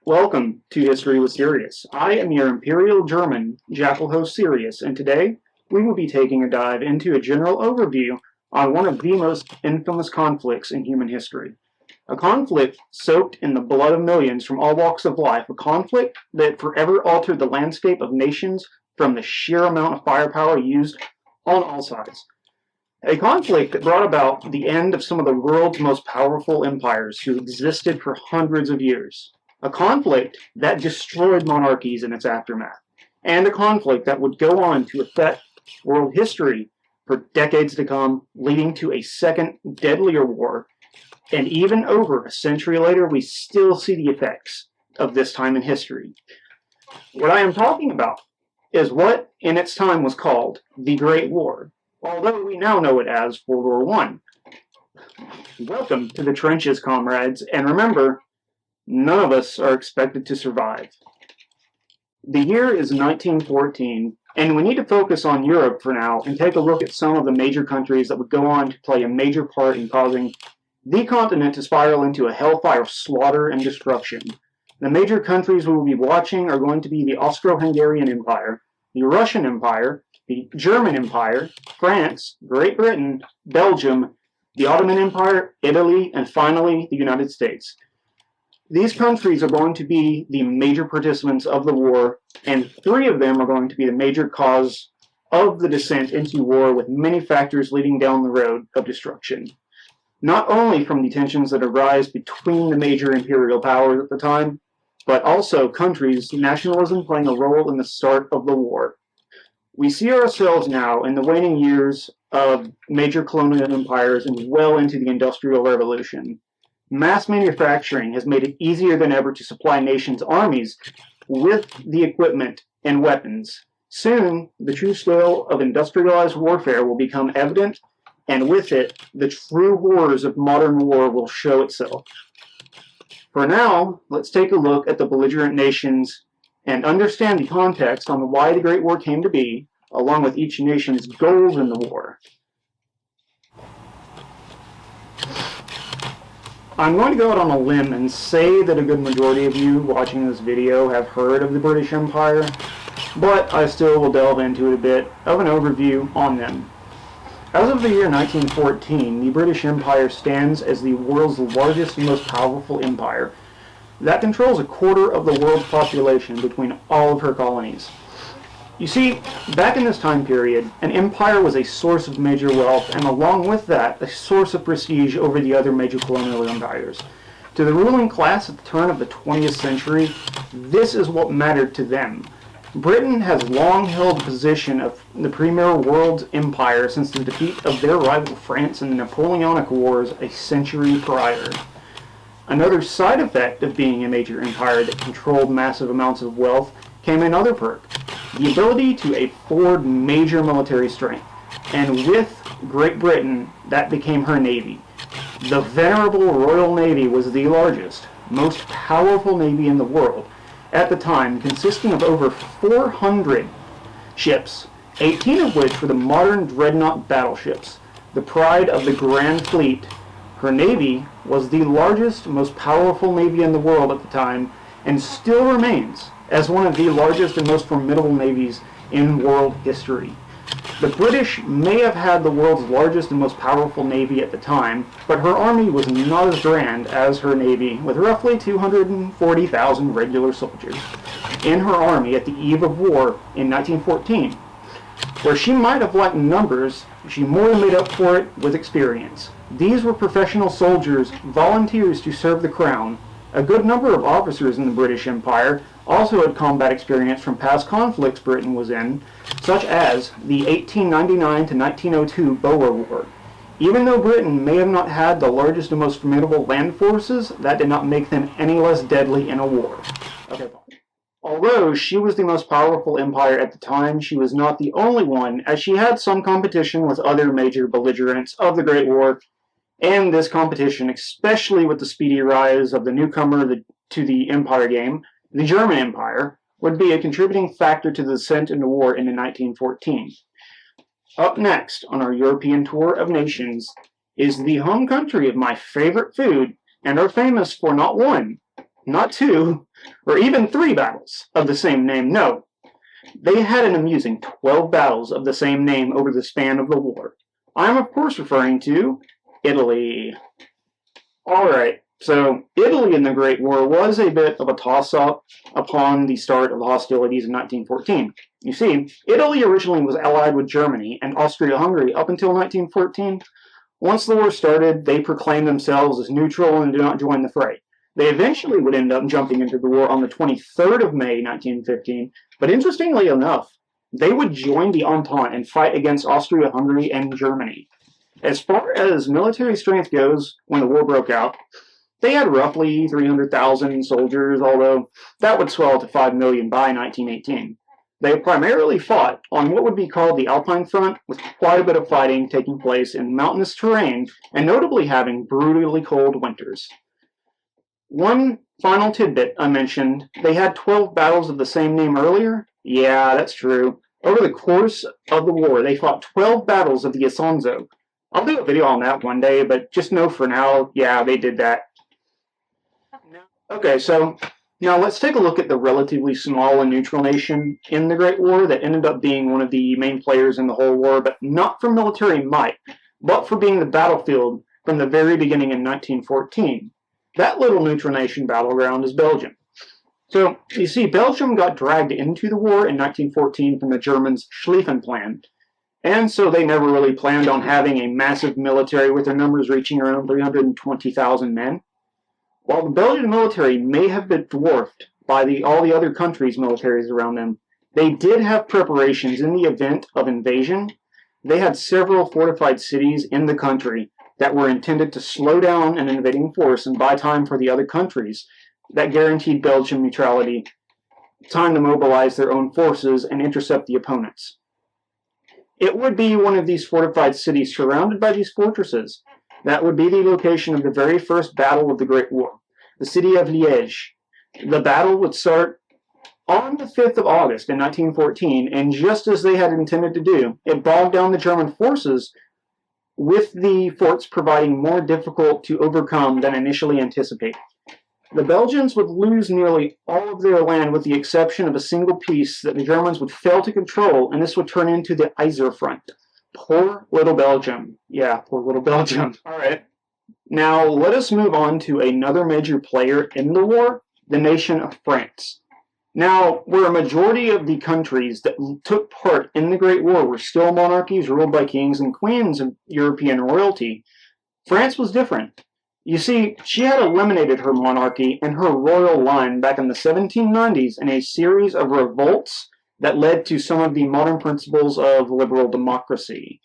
Welcome to History with Sirius. I am your Imperial German Jackal host Sirius, and today we will be taking a dive into a general overview on one of the most infamous conflicts in human history. A conflict soaked in the blood of millions from all walks of life, a conflict that forever altered the landscape of nations from the sheer amount of firepower used on all sides. A conflict that brought about the end of some of the world's most powerful empires who existed for hundreds of years. A conflict that destroyed monarchies in its aftermath, and a conflict that would go on to affect world history for decades to come, leading to a second, deadlier war, and even over a century later, we still see the effects of this time in history. What I am talking about is what in its time was called the Great War, although we now know it as World War I. Welcome to the trenches, comrades, and remember, none of us are expected to survive. The year is 1914, and we need to focus on Europe for now and take a look at some of the major countries that would go on to play a major part in causing the continent to spiral into a hellfire of slaughter and destruction. The major countries we will be watching are going to be the Austro-Hungarian Empire, the Russian Empire, the German Empire, France, Great Britain, Belgium, the Ottoman Empire, Italy, and finally the United States. These countries are going to be the major participants of the war, and three of them are going to be the major cause of the descent into war, with many factors leading down the road of destruction. Not only from the tensions that arise between the major imperial powers at the time, but also countries' nationalism playing a role in the start of the war. We see ourselves now in the waning years of major colonial empires and well into the Industrial Revolution. Mass manufacturing has made it easier than ever to supply nations' armies with the equipment and weapons. Soon, the true scale of industrialized warfare will become evident, and with it, the true horrors of modern war will show itself. For now, let's take a look at the belligerent nations and understand the context on why the Great War came to be, along with each nation's goals in the war. I'm going to go out on a limb and say that a good majority of you watching this video have heard of the British Empire, but I still will delve into a bit of an overview on them. As of the year 1914, the British Empire stands as the world's largest and most powerful empire that controls a quarter of the world's population between all of her colonies. You see, back in this time period, an empire was a source of major wealth, and along with that, a source of prestige over the other major colonial empires. To the ruling class at the turn of the 20th century, this is what mattered to them. Britain has long held the position of the premier world empire since the defeat of their rival France in the Napoleonic Wars a century prior. Another side effect of being a major empire that controlled massive amounts of wealth came another perk: the ability to afford major military strength. And with Great Britain, that became her navy. The venerable Royal Navy was the largest, most powerful navy in the world at the time, consisting of over 400 ships, 18 of which were the modern dreadnought battleships, the pride of the Grand Fleet. Her navy was the largest, most powerful navy in the world at the time, and still remains as one of the largest and most formidable navies in world history. The British may have had the world's largest and most powerful navy at the time, but her army was not as grand as her navy, with roughly 240,000 regular soldiers in her army at the eve of war in 1914. Where she might have lacked numbers, she more than made up for it with experience. These were professional soldiers, volunteers to serve the crown. A good number of officers in the British Empire also had combat experience from past conflicts Britain was in, such as the 1899 to 1902 Boer War. Even though Britain may have not had the largest and most formidable land forces, that did not make them any less deadly in a war. Okay, fine. Although she was the most powerful empire at the time, she was not the only one, as she had some competition with other major belligerents of the Great War. And this competition, especially with the speedy rise of the newcomer to the empire game, the German Empire, would be a contributing factor to the descent into war in 1914. Up next on our European tour of nations is the home country of my favorite food, and are famous for not one, not two, or even 3 battles of the same name. No, they had an amusing 12 battles of the same name over the span of the war. I am, of course, referring to Italy. Alright, so Italy in the Great War was a bit of a toss-up upon the start of the hostilities in 1914. You see, Italy originally was allied with Germany and Austria-Hungary up until 1914. Once the war started, they proclaimed themselves as neutral and did not join the fray. They eventually would end up jumping into the war on the 23rd of May, 1915, but interestingly enough, they would join the Entente and fight against Austria-Hungary and Germany. As far as military strength goes, when the war broke out, they had roughly 300,000 soldiers, although that would swell to 5 million by 1918. They primarily fought on what would be called the Alpine Front, with quite a bit of fighting taking place in mountainous terrain, and notably having brutally cold winters. One final tidbit I mentioned, they had 12 battles of the same name earlier. Yeah, that's true. Over the course of the war, they fought 12 battles of the Isonzo. I'll do a video on that one day, but just know for now, yeah, they did that. Okay, so now let's take a look at the relatively small and neutral nation in the Great War that ended up being one of the main players in the whole war, but not for military might, but for being the battlefield from the very beginning in 1914. That little neutral nation battleground is Belgium. So, you see, Belgium got dragged into the war in 1914 from the Germans' Schlieffen Plan, and so they never really planned on having a massive military with their numbers reaching around 320,000 men. While the Belgian military may have been dwarfed by all the other countries' militaries around them, they did have preparations in the event of invasion. They had several fortified cities in the country that were intended to slow down an invading force and buy time for the other countries that guaranteed Belgium neutrality, time to mobilize their own forces and intercept the opponents. It would be one of these fortified cities surrounded by these fortresses that would be the location of the very first battle of the Great War, the city of Liège. The battle would start on the 5th of August in 1914, and just as they had intended to do, it bogged down the German forces, with the forts proving more difficult to overcome than initially anticipated. The Belgians would lose nearly all of their land with the exception of a single piece that the Germans would fail to control, and this would turn into the Yser Front. Poor little Belgium. Yeah, poor little Belgium. Alright. Now, let us move on to another major player in the war, the nation of France. Now, where a majority of the countries that took part in the Great War were still monarchies ruled by kings and queens of European royalty, France was different. You see, she had eliminated her monarchy and her royal line back in the 1790s in a series of revolts that led to some of the modern principles of liberal democracy.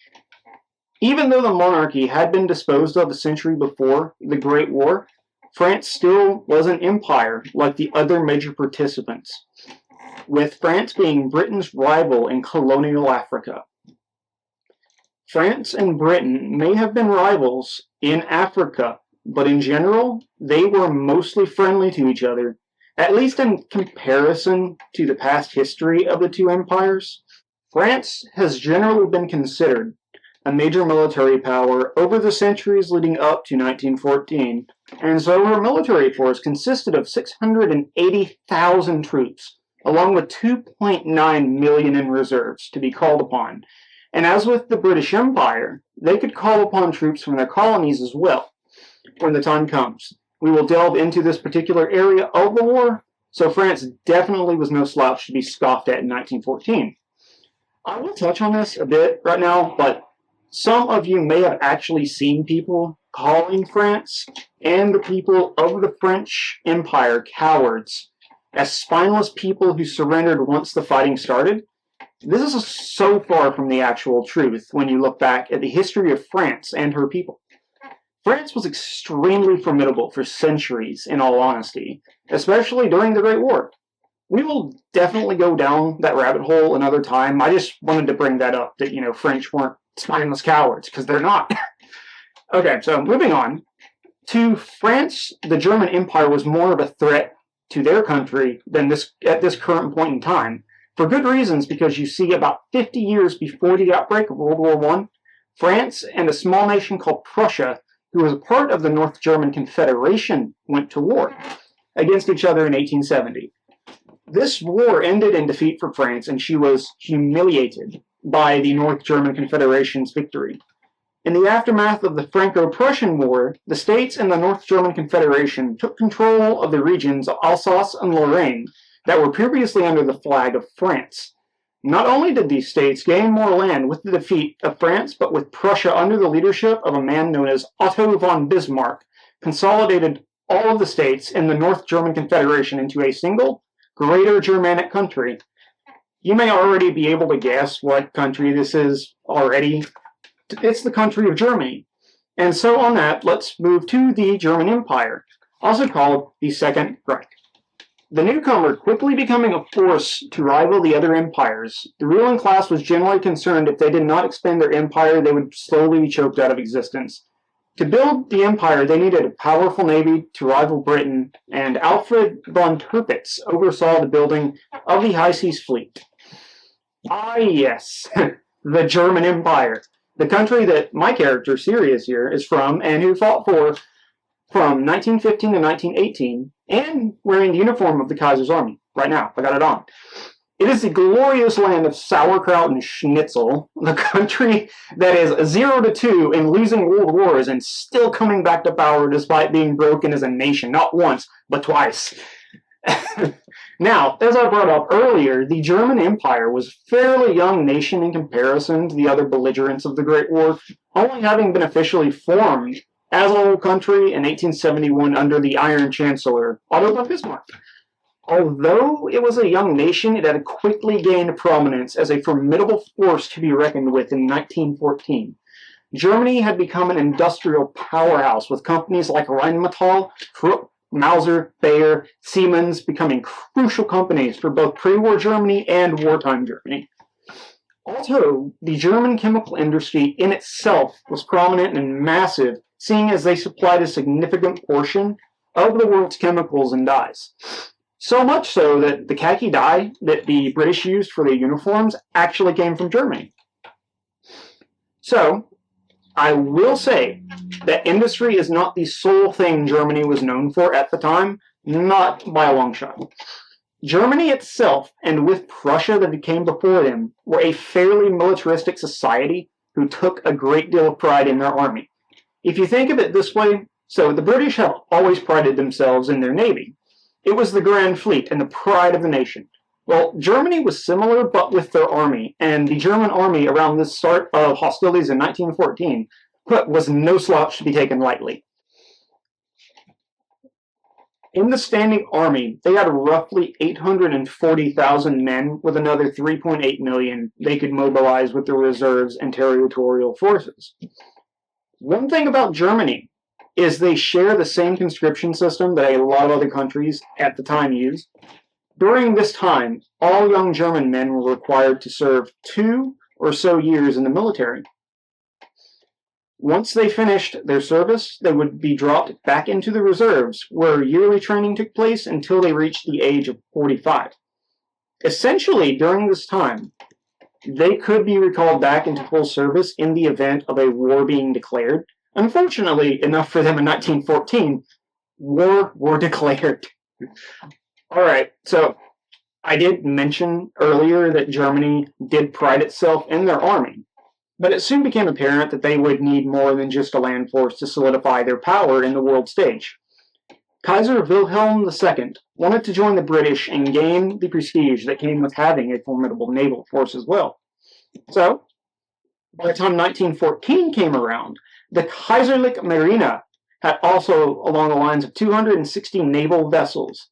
Even though the monarchy had been disposed of a century before the Great War, France still was an empire like the other major participants, with France being Britain's rival in colonial Africa. France and Britain may have been rivals in Africa, but in general, they were mostly friendly to each other, at least in comparison to the past history of the two empires. France has generally been considered a major military power over the centuries leading up to 1914, and so her military force consisted of 680,000 troops, along with 2.9 million in reserves to be called upon. And as with the British Empire, they could call upon troops from their colonies as well, when the time comes. We will delve into this particular area of the war, so France definitely was no slouch to be scoffed at in 1914. I will touch on this a bit right now, but some of you may have actually seen people calling France and the people of the French Empire cowards, as spineless people who surrendered once the fighting started. This is so far from the actual truth when you look back at the history of France and her people. France was extremely formidable for centuries, in all honesty, especially during the Great War. We will definitely go down that rabbit hole another time. I just wanted to bring that up, that, French weren't spineless cowards, because they're not. Okay, so moving on. To France, the German Empire was more of a threat to their country than at this current point in time, for good reasons, because you see, about 50 years before the outbreak of World War I, France and a small nation called Prussia who was a part of the North German Confederation, went to war against each other in 1870. This war ended in defeat for France, and she was humiliated by the North German Confederation's victory. In the aftermath of the Franco-Prussian War, the states in the North German Confederation took control of the regions of Alsace and Lorraine that were previously under the flag of France. Not only did these states gain more land with the defeat of France, but with Prussia under the leadership of a man known as Otto von Bismarck, consolidated all of the states in the North German Confederation into a single, greater Germanic country. You may already be able to guess what country this is already. It's the country of Germany. And so on that, let's move to the German Empire, also called the Second Reich. The newcomer quickly becoming a force to rival the other empires. The ruling class was generally concerned if they did not expand their empire, they would slowly be choked out of existence. To build the empire, they needed a powerful navy to rival Britain, and Alfred von Tirpitz oversaw the building of the High Seas Fleet. Ah, yes, the German Empire. The country that my character, Sirius here, is from, and who fought for from 1915 to 1918, and wearing the uniform of the Kaiser's army. Right now, I got it on. It is the glorious land of sauerkraut and schnitzel, the country that is 0-2 in losing world wars and still coming back to power despite being broken as a nation, not once, but twice. Now, as I brought up earlier, the German Empire was a fairly young nation in comparison to the other belligerents of the Great War, only having been officially formed as a whole country in 1871 under the Iron Chancellor, Otto von Bismarck. Although it was a young nation, it had quickly gained prominence as a formidable force to be reckoned with in 1914. Germany had become an industrial powerhouse, with companies like Rheinmetall, Krupp, Mauser, Bayer, Siemens becoming crucial companies for both pre-war Germany and wartime Germany. Also, the German chemical industry in itself was prominent and massive, seeing as they supplied a significant portion of the world's chemicals and dyes. So much so that the khaki dye that the British used for their uniforms actually came from Germany. So, I will say that industry is not the sole thing Germany was known for at the time, not by a long shot. Germany itself, and with Prussia that came before them, were a fairly militaristic society who took a great deal of pride in their army. If you think of it this way, so the British have always prided themselves in their navy. It was the Grand Fleet and the pride of the nation. Well, Germany was similar, but with their army, and the German army around the start of hostilities in 1914 was no slouch to be taken lightly. In the standing army, they had roughly 840,000 men, with another 3.8 million they could mobilize with their reserves and territorial forces. One thing about Germany is they share the same conscription system that a lot of other countries at the time used. During this time, all young German men were required to serve 2 or so years in the military. Once they finished their service, they would be dropped back into the reserves, where yearly training took place until they reached the age of 45. Essentially, during this time, they could be recalled back into full service in the event of a war being declared. Unfortunately, enough for them in 1914, war were declared. Alright, so I did mention earlier that Germany did pride itself in their army, but it soon became apparent that they would need more than just a land force to solidify their power in the world stage. Kaiser Wilhelm II wanted to join the British and gain the prestige that came with having a formidable naval force as well. So, by the time 1914 came around, the Kaiserliche Marine had also along the lines of 260 naval vessels.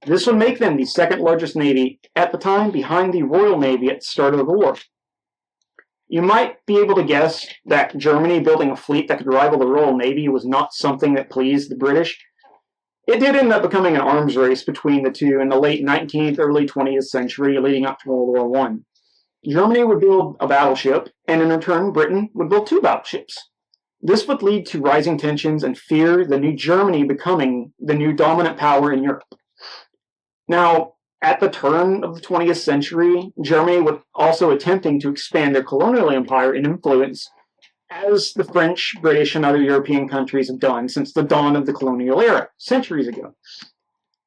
This would make them the second largest navy at the time, behind the Royal Navy at the start of the war. You might be able to guess that Germany building a fleet that could rival the Royal Navy was not something that pleased the British. It did end up becoming an arms race between the two in the late 19th, early 20th century, leading up to World War I. Germany would build a battleship, and in return, Britain would build 2 battleships. This would lead to rising tensions and fear the new Germany becoming the new dominant power in Europe. Now, at the turn of the 20th century, Germany was also attempting to expand their colonial empire and influence as the French, British, and other European countries have done since the dawn of the colonial era, centuries ago.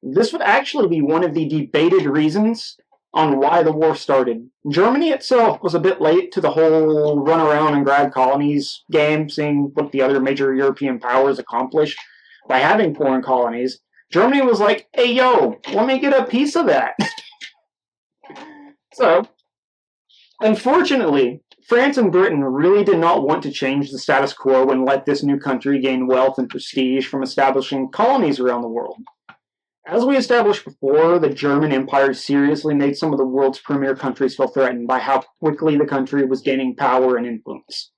This would actually be one of the debated reasons on why the war started. Germany itself was a bit late to the whole run around and grab colonies game, seeing what the other major European powers accomplished by having foreign colonies. Germany was like, hey yo, let me get a piece of that. So, unfortunately, France and Britain really did not want to change the status quo and let this new country gain wealth and prestige from establishing colonies around the world. As we established before, the German Empire seriously made some of the world's premier countries feel threatened by how quickly the country was gaining power and influence.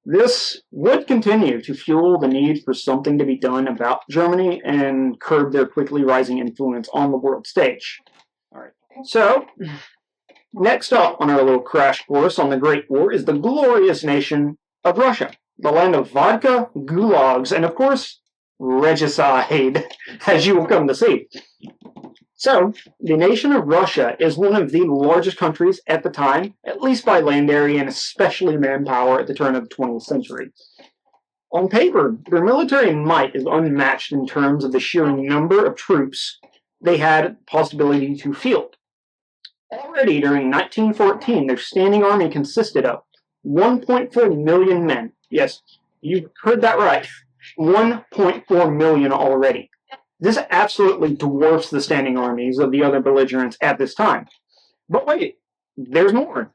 This would continue to fuel the need for something to be done about Germany and curb their quickly rising influence on the world stage. All right. So, next up on our little crash course on the Great War is the glorious nation of Russia, the land of vodka, gulags, and of course, regicide, as you will come to see. So, the nation of Russia is one of the largest countries at the time, at least by land area and especially manpower at the turn of the 20th century. On paper, their military might is unmatched in terms of the sheer number of troops they had possibility to field. Already during 1914, their standing army consisted of 1.4 million men. Yes, you heard that right. 1.4 million already. This absolutely dwarfs the standing armies of the other belligerents at this time. But wait, there's more.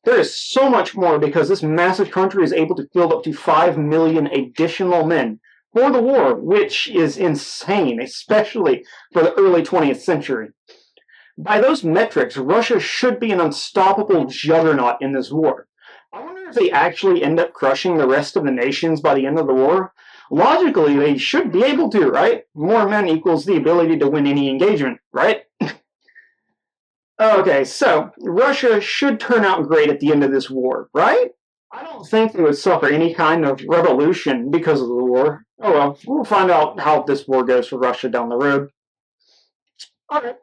There is so much more because this massive country is able to field up to 5 million additional men for the war, which is insane, especially for the early 20th century. By those metrics, Russia should be an unstoppable juggernaut in this war. I wonder if they actually end up crushing the rest of the nations by the end of the war. Logically, they should be able to, right? More men equals the ability to win any engagement, right? Okay, so Russia should turn out great at the end of this war, right? I don't think they would suffer any kind of revolution because of the war. Oh well, we'll find out how this war goes for Russia down the road. Alright.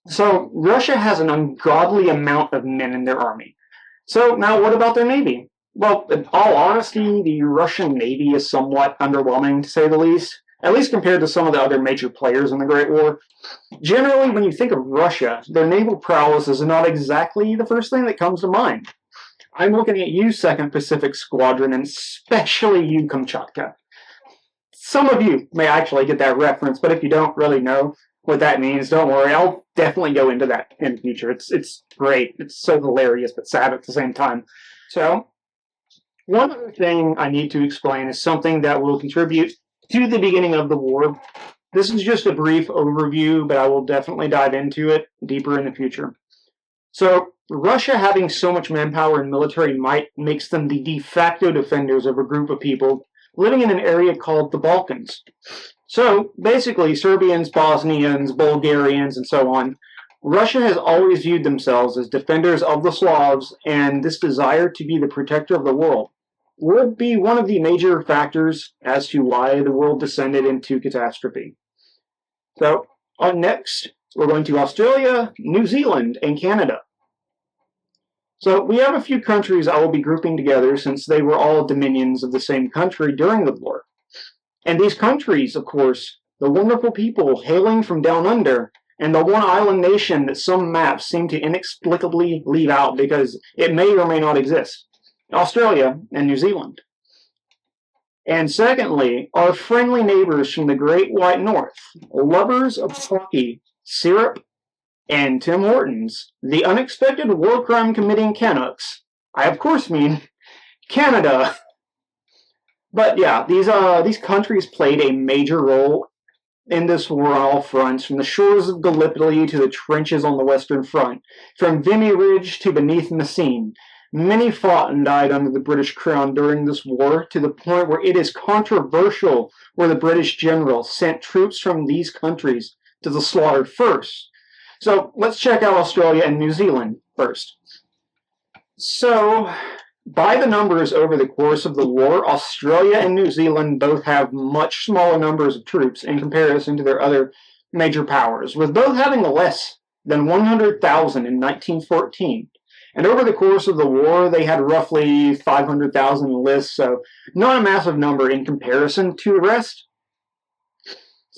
So, Russia has an ungodly amount of men in their army. So, now what about their navy? Well, in all honesty, the Russian Navy is somewhat underwhelming, to say the least compared to some of the other major players in the Great War. Generally, when you think of Russia, their naval prowess is not exactly the first thing that comes to mind. I'm looking at you, 2nd Pacific Squadron, and especially you, Kamchatka. Some of you may actually get that reference, but if you don't really know what that means, don't worry, I'll definitely go into that in the future. It's great. It's so hilarious, but sad at the same time. So, one other thing I need to explain is something that will contribute to the beginning of the war. This is just a brief overview, but I will definitely dive into it deeper in the future. So, Russia having so much manpower and military might makes them the de facto defenders of a group of people living in an area called the Balkans. So, basically, Serbians, Bosnians, Bulgarians, and so on. Russia has always viewed themselves as defenders of the Slavs, and this desire to be the protector of the world would be one of the major factors as to why the world descended into catastrophe. So, on next, we're going to Australia, New Zealand, and Canada. So, we have a few countries I will be grouping together since they were all dominions of the same country during the war. And these countries, of course, the wonderful people hailing from down under, and the one island nation that some maps seem to inexplicably leave out because it may or may not exist. Australia and New Zealand. And secondly, our friendly neighbors from the Great White North, lovers of hockey, syrup, and Tim Hortons, the unexpected war crime committing Canucks. I of course mean Canada. But yeah, these countries played a major role in this war on all fronts, from the shores of Gallipoli to the trenches on the Western Front, from Vimy Ridge to beneath Messines. Many fought and died under the British Crown during this war, to the point where it is controversial where the British general sent troops from these countries to the slaughter first. So let's check out Australia and New Zealand first. So, by the numbers over the course of the war, Australia and New Zealand both have much smaller numbers of troops in comparison to their other major powers, with both having less than 100,000 in 1914. And over the course of the war, they had roughly 500,000 enlists, so not a massive number in comparison to the rest.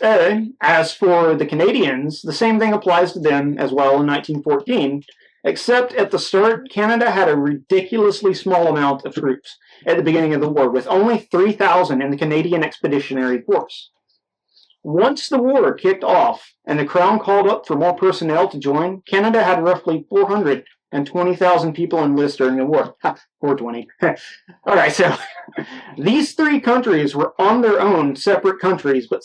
As for the Canadians, the same thing applies to them as well in 1914, except at the start, Canada had a ridiculously small amount of troops at the beginning of the war, with only 3,000 in the Canadian Expeditionary Force. Once the war kicked off and the Crown called up for more personnel to join, Canada had roughly 420,000 people enlist during the war. 420. Alright, so these three countries were on their own separate countries, but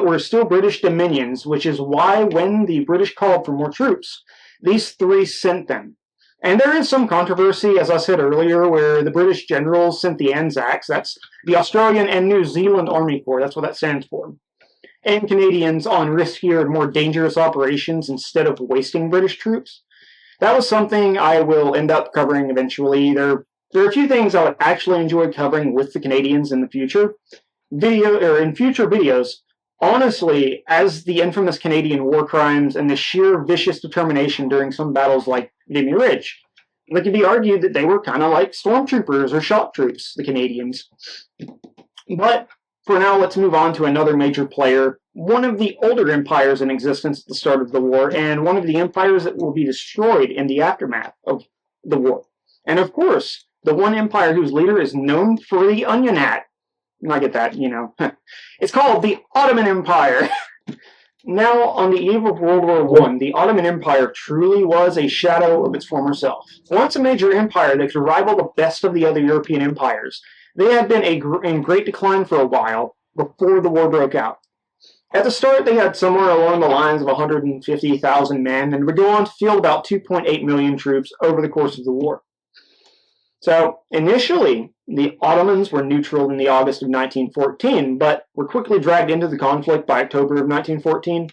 were still British dominions, which is why when the British called for more troops, these three sent them. And there is some controversy, as I said earlier, where the British generals sent the Anzacs, that's the Australian and New Zealand Army Corps, that's what that stands for, and Canadians on riskier and more dangerous operations instead of wasting British troops. That was something I will end up covering eventually. There are a few things I would actually enjoy covering with the Canadians in the future. In future videos, honestly, as the infamous Canadian war crimes and the sheer vicious determination during some battles like Vimy Ridge, it could be argued that they were kind of like stormtroopers or shock troops, the Canadians. But for now, let's move on to another major player, one of the older empires in existence at the start of the war, and one of the empires that will be destroyed in the aftermath of the war. And of course, the one empire whose leader is known for the onion hat. I get that, you know. It's called the Ottoman Empire. Now, on the eve of World War I, the Ottoman Empire truly was a shadow of its former self. Once a major empire that could rival the best of the other European empires, they had been in great decline for a while before the war broke out. At the start, they had somewhere along the lines of 150,000 men and would go on to field about 2.8 million troops over the course of the war. So, initially, the Ottomans were neutral in the August of 1914, but were quickly dragged into the conflict by October of 1914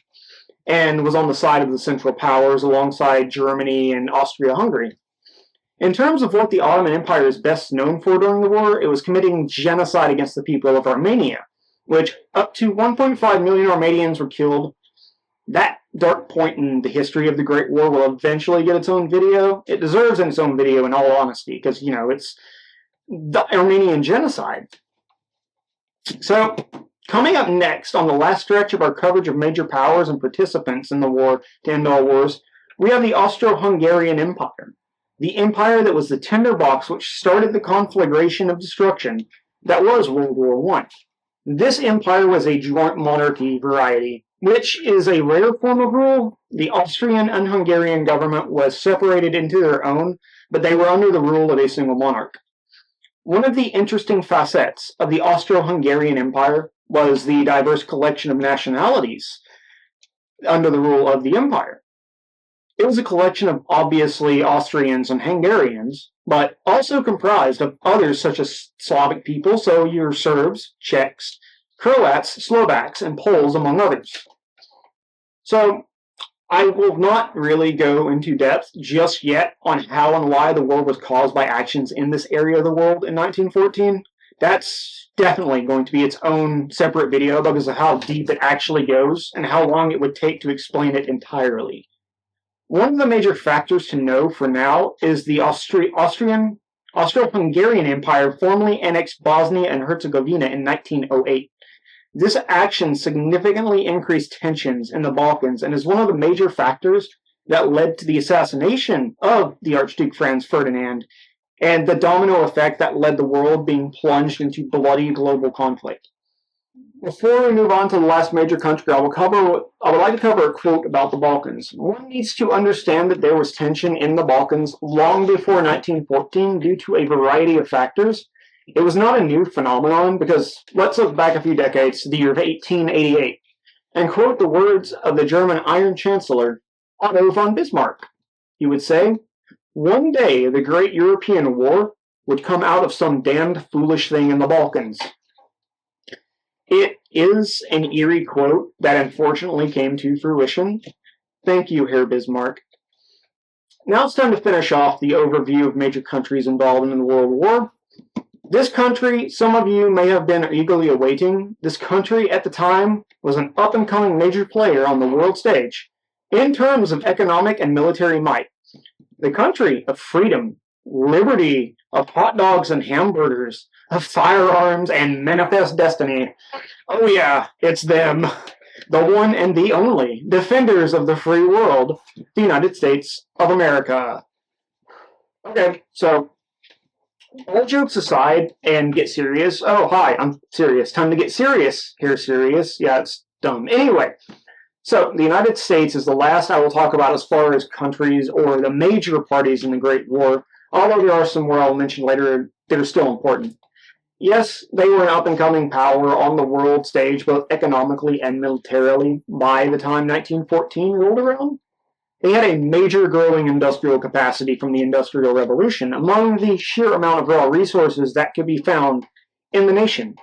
and was on the side of the Central Powers alongside Germany and Austria-Hungary. In terms of what the Ottoman Empire is best known for during the war, it was committing genocide against the people of Armenia, which up to 1.5 million Armenians were killed. That dark point in the history of the Great War will eventually get its own video. It deserves its own video, in all honesty, because, you know, it's the Armenian genocide. So, coming up next, on the last stretch of our coverage of major powers and participants in the war to end all wars, we have the Austro-Hungarian Empire. The empire that was the tinderbox which started the conflagration of destruction that was World War I. This empire was a joint monarchy variety, which is a rare form of rule. The Austrian and Hungarian government was separated into their own, but they were under the rule of a single monarch. One of the interesting facets of the Austro-Hungarian Empire was the diverse collection of nationalities under the rule of the empire. It was a collection of obviously Austrians and Hungarians, but also comprised of others such as Slavic people, so your Serbs, Czechs, Croats, Slovaks, and Poles, among others. So, I will not really go into depth just yet on how and why the war was caused by actions in this area of the world in 1914. That's definitely going to be its own separate video because of how deep it actually goes and how long it would take to explain it entirely. One of the major factors to know for now is the Austro-Hungarian Empire formally annexed Bosnia and Herzegovina in 1908. This action significantly increased tensions in the Balkans and is one of the major factors that led to the assassination of the Archduke Franz Ferdinand and the domino effect that led the world being plunged into bloody global conflict. Before we move on to the last major country, I would like to cover a quote about the Balkans. One needs to understand that there was tension in the Balkans long before 1914 due to a variety of factors. It was not a new phenomenon because let's look back a few decades to the year of 1888 and quote the words of the German Iron Chancellor Otto von Bismarck. He would say, "One day the great European war would come out of some damned foolish thing in the Balkans." It is an eerie quote that unfortunately came to fruition. Thank you, Herr Bismarck. Now it's time to finish off the overview of major countries involved in the World War. This country, some of you may have been eagerly awaiting. This country at the time was an up-and-coming major player on the world stage in terms of economic and military might. The country of freedom, liberty, of hot dogs and hamburgers, of firearms and manifest destiny. Oh yeah, it's them. The one and the only defenders of the free world, the United States of America. Okay, so all jokes aside and get serious. Oh, hi, I'm serious. Time to get serious. Here, serious. Yeah, it's dumb. Anyway, so the United States is the last I will talk about as far as countries or the major parties in the Great War, although there are some more I'll mention later that are still important. Yes, they were an up-and-coming power on the world stage, both economically and militarily, by the time 1914 rolled around. They had a major growing industrial capacity from the Industrial Revolution among the sheer amount of raw resources that could be found in the nation.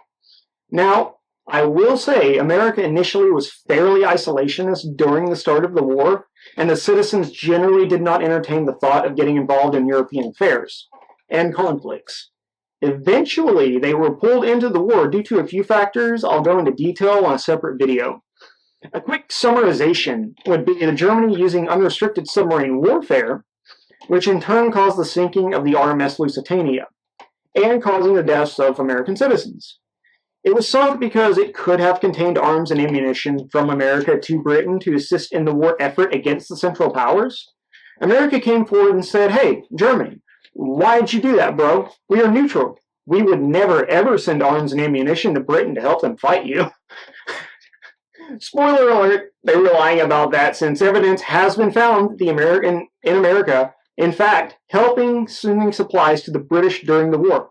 Now, I will say America initially was fairly isolationist during the start of the war, and the citizens generally did not entertain the thought of getting involved in European affairs and conflicts. Eventually, they were pulled into the war due to a few factors I'll go into detail on a separate video. A quick summarization would be Germany using unrestricted submarine warfare, which in turn caused the sinking of the RMS Lusitania, and causing the deaths of American citizens. It was sunk because it could have contained arms and ammunition from America to Britain to assist in the war effort against the Central Powers. America came forward and said, hey, Germany, why'd you do that, bro? We are neutral. We would never, ever send arms and ammunition to Britain to help them fight you. Spoiler alert, they were lying about that since evidence has been found in America, in fact, helping sending supplies to the British during the war.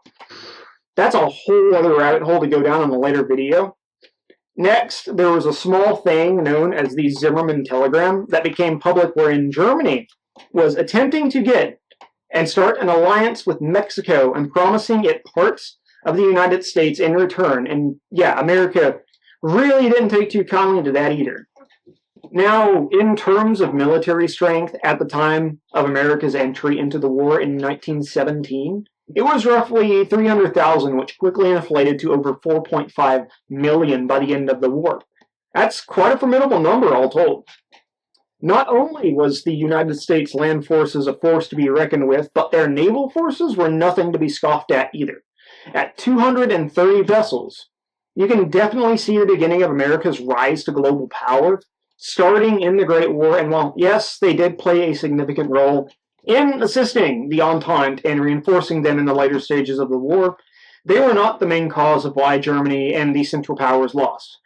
That's a whole other rabbit hole to go down in a later video. Next, there was a small thing known as the Zimmermann telegram that became public wherein Germany was attempting to get and start an alliance with Mexico and promising it parts of the United States in return. And yeah, America really didn't take too kindly to that either. Now, in terms of military strength at the time of America's entry into the war in 1917, it was roughly 300,000, which quickly inflated to over 4.5 million by the end of the war. That's quite a formidable number, all told. Not only was the United States land forces a force to be reckoned with, but their naval forces were nothing to be scoffed at either. At 230 vessels, you can definitely see the beginning of America's rise to global power, starting in the Great War, and while, yes, they did play a significant role in assisting the Entente and reinforcing them in the later stages of the war, they were not the main cause of why Germany and the Central Powers lost.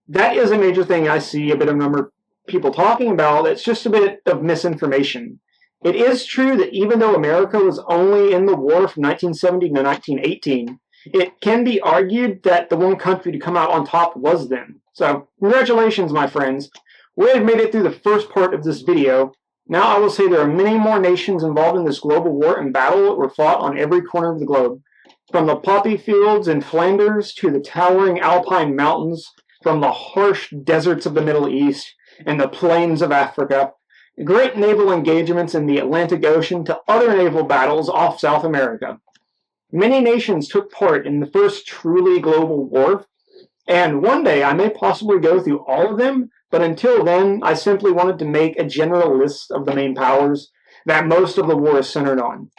That is a major thing I see a bit of number of people talking about. It's just a bit of misinformation. It is true that even though America was only in the war from 1970 to 1918, it can be argued that the one country to come out on top was them. So, congratulations, my friends. We have made it through the first part of this video. Now I will say there are many more nations involved in this global war and battle that were fought on every corner of the globe. From the poppy fields in Flanders to the towering Alpine mountains, from the harsh deserts of the Middle East and the plains of Africa, great naval engagements in the Atlantic Ocean to other naval battles off South America. Many nations took part in the first truly global war, and one day I may possibly go through all of them, but until then, I simply wanted to make a general list of the main powers that most of the war is centered on.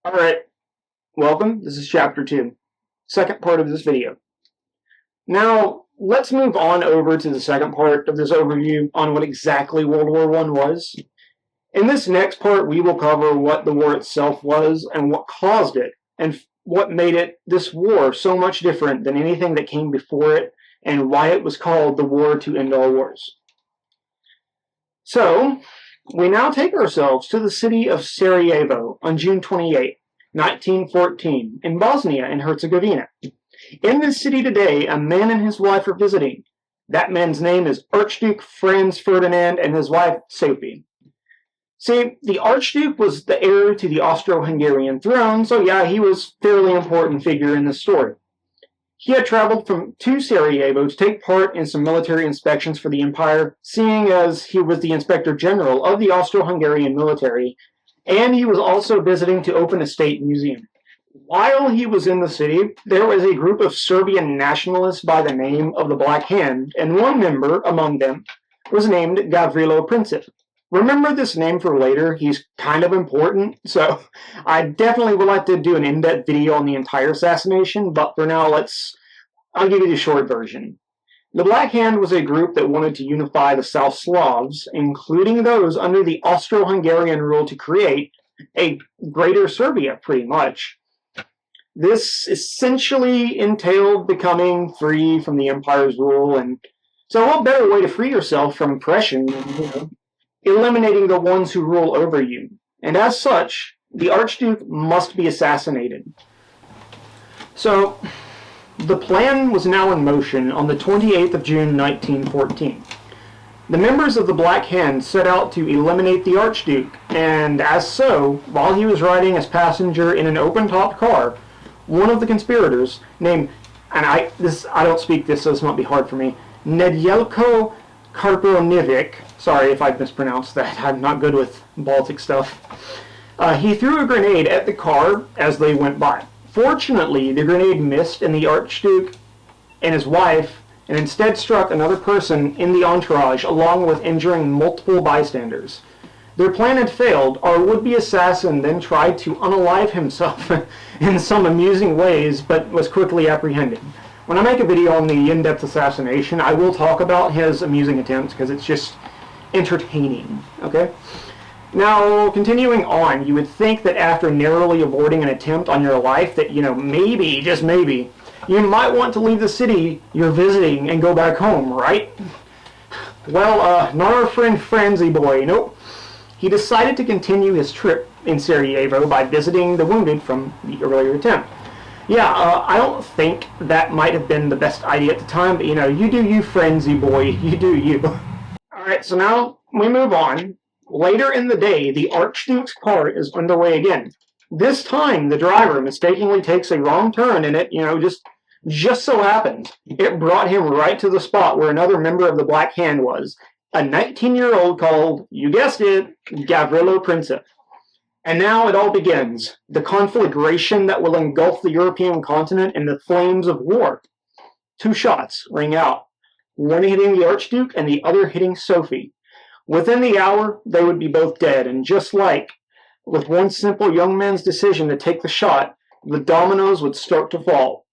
Alright, welcome. This is Chapter 2, second part of this video. Now, let's move on over to the second part of this overview on what exactly World War I was. In this next part, we will cover what the war itself was and what caused it, and what made it, this war, so much different than anything that came before it, and why it was called the War to End All Wars. So, we now take ourselves to the city of Sarajevo on June 28, 1914, in Bosnia and Herzegovina. In this city today, a man and his wife are visiting. That man's name is Archduke Franz Ferdinand and his wife, Sophie. See, the Archduke was the heir to the Austro-Hungarian throne, so yeah, he was a fairly important figure in the story. He had traveled to Sarajevo to take part in some military inspections for the Empire, seeing as he was the Inspector General of the Austro-Hungarian military, and he was also visiting to open a state museum. While he was in the city, there was a group of Serbian nationalists by the name of the Black Hand, and one member among them was named Gavrilo Princip. Remember this name for later, he's kind of important, so I definitely would like to do an in-depth video on the entire assassination, but for now, I'll give you the short version. The Black Hand was a group that wanted to unify the South Slavs, including those under the Austro-Hungarian rule, to create a greater Serbia, pretty much. This essentially entailed becoming free from the Empire's rule, and so what better way to free yourself from oppression than, eliminating the ones who rule over you. And as such, the Archduke must be assassinated. So, the plan was now in motion on the 28th of June 1914. The members of the Black Hand set out to eliminate the Archduke, and as so, while he was riding as passenger in an open-topped car, one of the conspirators, named, and I don't speak this, so this might be hard for me, Nedelko Karponivic, sorry if I mispronounced that, I'm not good with Baltic stuff, he threw a grenade at the car as they went by. Fortunately, the grenade missed and the Archduke and his wife, and instead struck another person in the entourage, along with injuring multiple bystanders. Their plan had failed. Our would-be assassin then tried to unalive himself in some amusing ways, but was quickly apprehended. When I make a video on the in-depth assassination, I will talk about his amusing attempts, because it's just entertaining, okay? Now, continuing on, you would think that after narrowly avoiding an attempt on your life that, maybe, just maybe, you might want to leave the city you're visiting and go back home, right? Well, not our friend Franzi boy, nope. He decided to continue his trip in Sarajevo by visiting the wounded from the earlier attempt. Yeah, I don't think that might have been the best idea at the time, but you do you, Franzi boy, you do you. Alright, so now we move on. Later in the day, the Archduke's car is underway again. This time, the driver mistakenly takes a wrong turn, and it, just so happens, it brought him right to the spot where another member of the Black Hand was, a 19-year-old called, you guessed it, Gavrilo Princip. And now it all begins, the conflagration that will engulf the European continent in the flames of war. 2 shots ring out, one hitting the Archduke and the other hitting Sophie. Within the hour, they would be both dead, and just like with one simple young man's decision to take the shot, the dominoes would start to fall.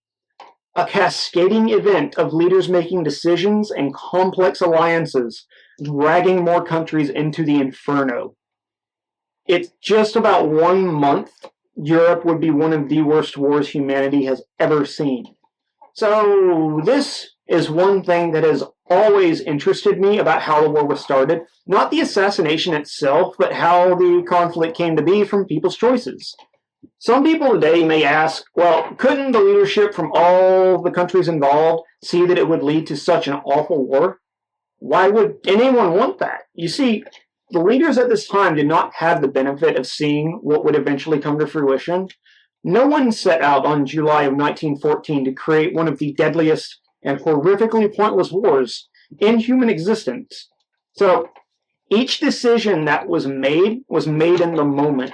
A cascading event of leaders making decisions and complex alliances, dragging more countries into the inferno. It's just about 1 month, Europe would be one of the worst wars humanity has ever seen. So this is one thing that has always interested me about how the war was started. Not the assassination itself, but how the conflict came to be from people's choices. Some people today may ask, well, couldn't the leadership from all the countries involved see that it would lead to such an awful war? Why would anyone want that? You see, the leaders at this time did not have the benefit of seeing what would eventually come to fruition. No one set out on July of 1914 to create one of the deadliest and horrifically pointless wars in human existence. So, each decision that was made in the moment.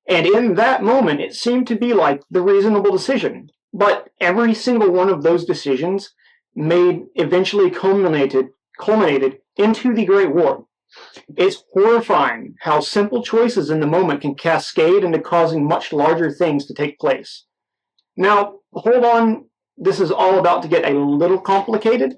And in that moment, it seemed to be like the reasonable decision. But every single one of those decisions eventually culminated into the Great War. It's horrifying how simple choices in the moment can cascade into causing much larger things to take place. Now, hold on. This is all about to get a little complicated,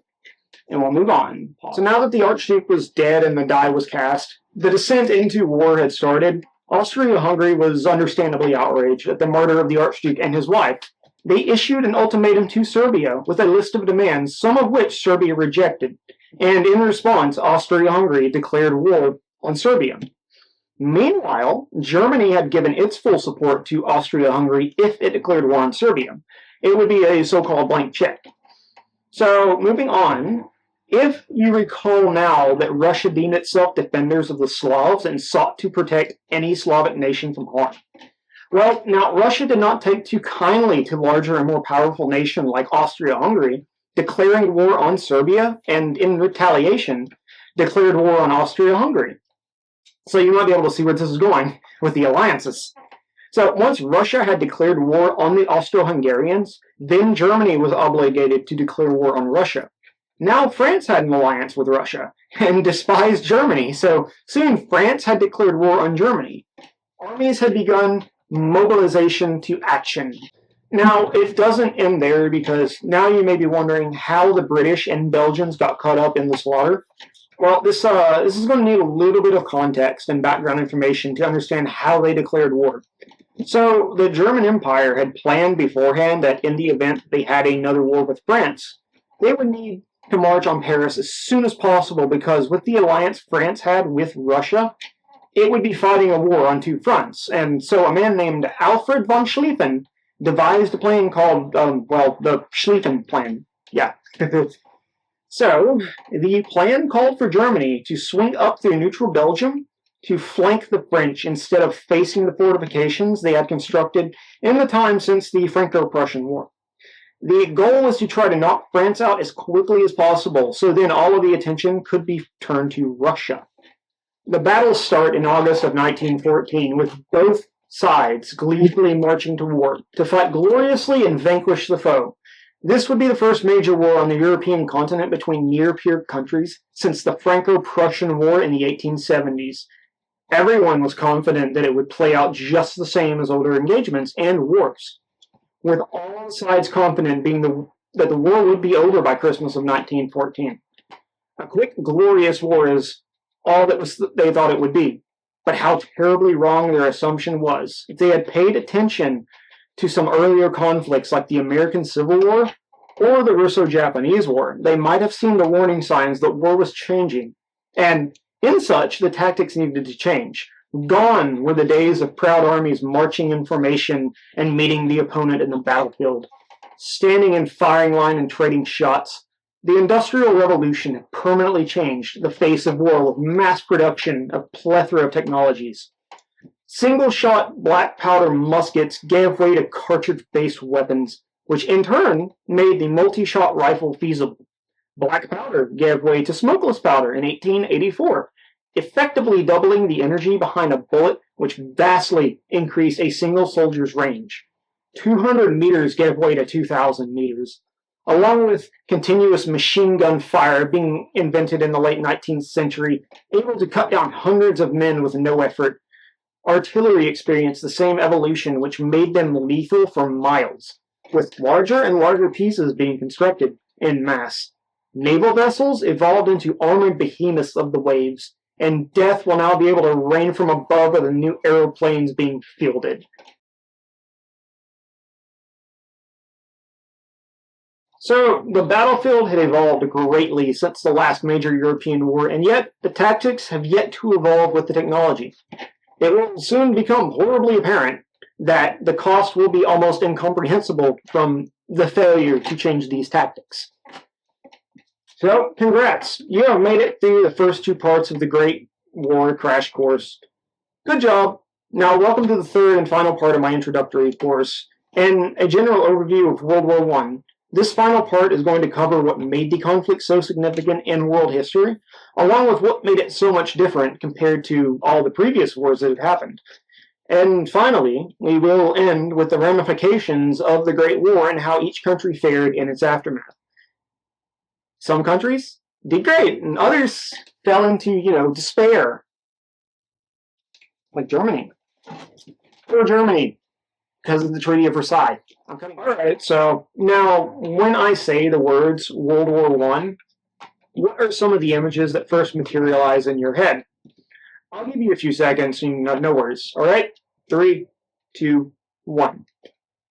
and we'll move on. So now that the Archduke was dead and the die was cast, the descent into war had started. Austria-Hungary was understandably outraged at the murder of the Archduke and his wife. They issued an ultimatum to Serbia with a list of demands, some of which Serbia rejected, and in response, Austria-Hungary declared war on Serbia. Meanwhile, Germany had given its full support to Austria-Hungary if it declared war on Serbia. It would be a so-called blank check. So, moving on, if you recall now that Russia deemed itself defenders of the Slavs and sought to protect any Slavic nation from harm. Well, now, Russia did not take too kindly to larger and more powerful nation like Austria-Hungary, declaring war on Serbia, and in retaliation, declared war on Austria-Hungary. So you might be able to see where this is going with the alliances. So once Russia had declared war on the Austro-Hungarians, then Germany was obligated to declare war on Russia. Now France had an alliance with Russia and despised Germany, so soon France had declared war on Germany. Armies had begun mobilization to action. Now, it doesn't end there because now you may be wondering how the British and Belgians got caught up in the slaughter. Well, this is going to need a little bit of context and background information to understand how they declared war. So, the German Empire had planned beforehand that in the event they had another war with France, they would need to march on Paris as soon as possible because with the alliance France had with Russia, it would be fighting a war on two fronts. And so a man named Alfred von Schlieffen devised a plan called, the Schlieffen Plan. Yeah. So, the plan called for Germany to swing up through neutral Belgium to flank the French instead of facing the fortifications they had constructed in the time since the Franco-Prussian War. The goal was to try to knock France out as quickly as possible, so then all of the attention could be turned to Russia. The battles start in August of 1914, with both sides gleefully marching to war, to fight gloriously and vanquish the foe. This would be the first major war on the European continent between near-peer countries since the Franco-Prussian War in the 1870s. Everyone was confident that it would play out just the same as older engagements and wars, with all sides confident that the war would be over by Christmas of 1914. A quick, glorious war is all that they thought it would be, but how terribly wrong their assumption was. If they had paid attention to some earlier conflicts like the American Civil War or the Russo-Japanese War, they might have seen the warning signs that war was changing, and in such, the tactics needed to change. Gone were the days of proud armies marching in formation and meeting the opponent in the battlefield, standing in firing line and trading shots. The Industrial Revolution had permanently changed the face of war with mass production of plethora of technologies. Single-shot black powder muskets gave way to cartridge-based weapons, which in turn made the multi-shot rifle feasible. Black powder gave way to smokeless powder in 1884, effectively doubling the energy behind a bullet, which vastly increased a single soldier's range. 200 meters gave way to 2,000 meters. Along with continuous machine gun fire being invented in the late 19th century, able to cut down hundreds of men with no effort, artillery experienced the same evolution which made them lethal for miles, with larger and larger pieces being constructed en masse. Naval vessels evolved into armored behemoths of the waves, and death will now be able to rain from above with the new aeroplanes being fielded. So, the battlefield had evolved greatly since the last major European war, and yet the tactics have yet to evolve with the technology. It will soon become horribly apparent that the cost will be almost incomprehensible from the failure to change these tactics. So, congrats. You have made it through the first two parts of the Great War Crash Course. Good job. Now, welcome to the third and final part of my introductory course, and a general overview of World War I. This final part is going to cover what made the conflict so significant in world history, along with what made it so much different compared to all the previous wars that have happened. And finally, we will end with the ramifications of the Great War and how each country fared in its aftermath. Some countries did great, and others fell into, despair. Like Germany. Poor Germany, because of the Treaty of Versailles. Alright, so now, when I say the words World War I, what are some of the images that first materialize in your head? I'll give you a few seconds, and no worries. Alright? 3, 2, 1.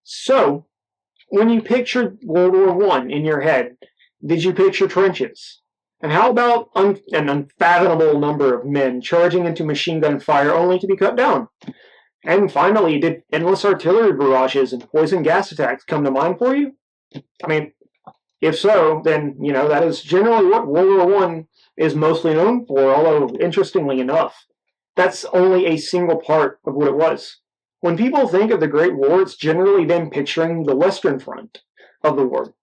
So, when you pictured World War I in your head, did you picture trenches? And how about an unfathomable number of men charging into machine gun fire only to be cut down? And finally, did endless artillery barrages and poison gas attacks come to mind for you? I mean, if so, then, that is generally what World War I is mostly known for, although, interestingly enough, that's only a single part of what it was. When people think of the Great War, it's generally them picturing the Western Front of the war,